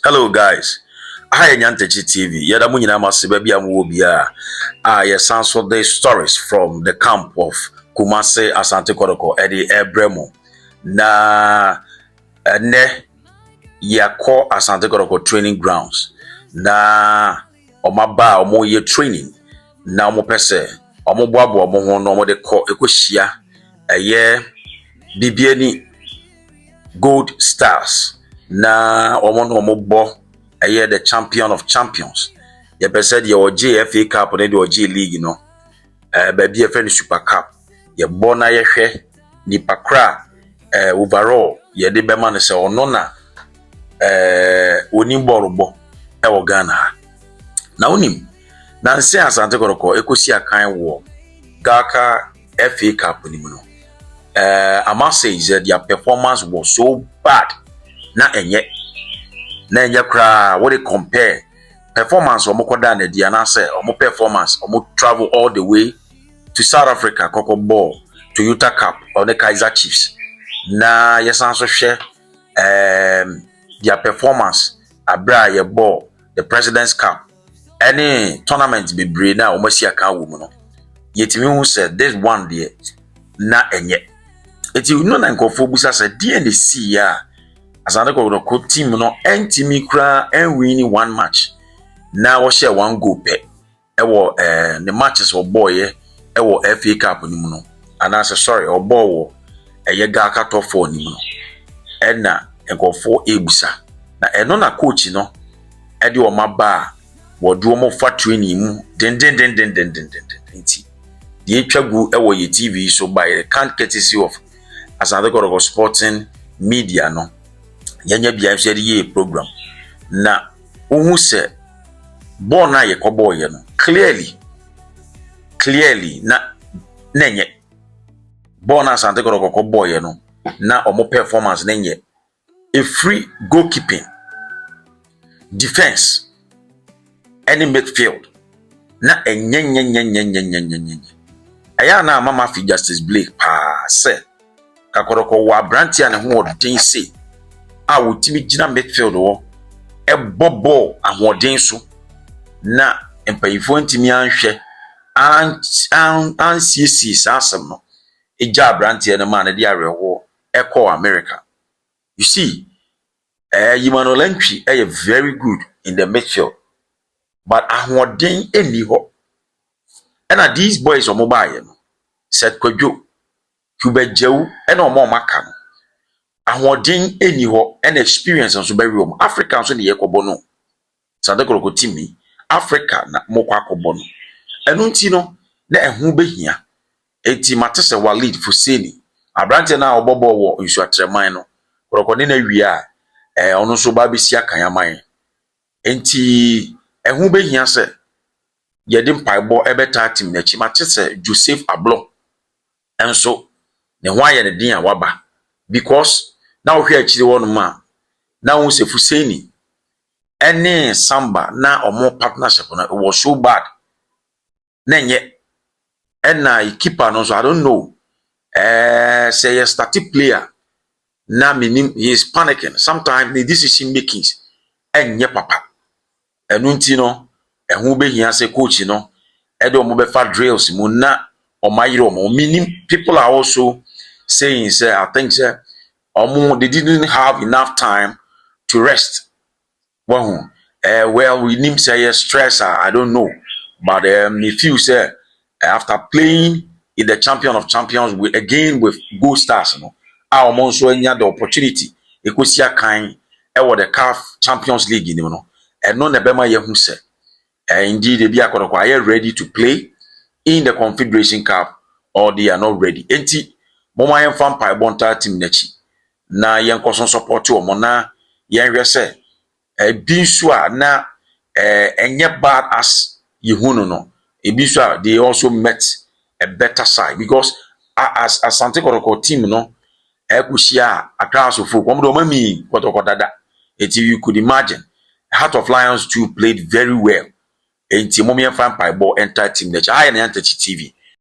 Hello guys. Hi Nyantechi TV. Yada mu nyina mase ba bia mu wo bia. Yes answer the stories from the camp of Kumase Asante Kotoko Eddie Ebremo. Na ne yakọ Asante Kotoko training grounds. Na omaba omo ye training. Na omo pese omo boabo omo ho no omo de kọ ekohia eye bibia ni Gold Stars na omo bo the champion of champions. Ye pese de o FA Cup na de o league no. Ba bi e Super Cup. Ye bo na ye hwe nipa kra overall ye de be ma no se ono na oni ball e wo Ghana ha. Na onim na nse Asante Kotoko ekosi akan wo Gaka FA Cup ni mu no. I must say that their performance was so bad. Na enye kra what they compare performance omo koda na dia na say omo performance omo travel all the way to South Africa Koko Ball to Utah Cup or the Kaizer Chiefs na yesan so hwe their performance abra ye ball the President's Cup any tournament be bre na omo si aka wo mu no yetimi hu say this one there na enye eti no na nkofo busa say DNC ya Asante Kotoko team no entimi kra win one match na wo share one goal pe ewo the matches wo boy ewo FA Cup ni mu no ana say sorry o ball wo Gaka top 4 ni mu no na nkofo ebusa na eno na coach no de o maba wo do mo fa training mu den nti the etwagu ewo ye TV so by the can't courtesy of Asante Kotoko Sporting Media no yanya bia so ye program na ohu se ball na ye kobo ye no clearly na nenye ball na Asante Kotoko kobo ye no na omo performance nenye a free goalkeeping defense any midfield na enye aya na mama fi Justice Blake pa se ka Kotoko wa brantia ne ho odin se a wotimi gina midfield wo ball ahoden so na empayifo ntimi anhwe an CC asem no eja brantie no ma na de arewo call America. You see Emmanuel Antwi very good in the midfield but ahoden eni ho and these boys o mobile no set kwadwo kubajewu and o maka no ahoden eni ho and experience nso be real Africa nso ne yekobo no Asante Kotoko team Africa na mokwa akobo no enu nti no na ehu behia enti matese wa lead Fuseni abrante na obobo wo nsu atreman no Kotoko ne na wi a ono so ba besi akan aman enti ehu behia se yede mpaibo ebeta team na chi matese Joseph Ablo enso ne ho aye ne din a waba because na wo hwe akire wonu ma na wo se Fuseni any Samba na omo partnership na it was so bad nenye na keeper no so I don't know say a static player na minim he is panicking sometimes the decision makings enye papa enunti no ehu behia say coach no e de omo be fa drills mu na omayire omo minim people are also saying say I think say omo they didn't have enough time to rest. Well, we need say stress. I don't know, but if you say after playing in the champion of champions with Gold Stars, you know, our also the opportunity. Ekosia kind, the CAF Champions League, you know, and no nebema ye say. Indeed, they be are ready to play in the Confederation Cup, or they are not ready. Enti, moma yen fan pa bonta team nechi. Na yen koson support you, mona yen say. Binsua na enye bad as Yehuno no. Binsua they also met a better side because as Asante Kotoko team no ekushia across of folk omo mami Kotoko dada. You could imagine Heart of Lions too played very well. Enti momi fan by ball enter team na I na Nyantechi TV.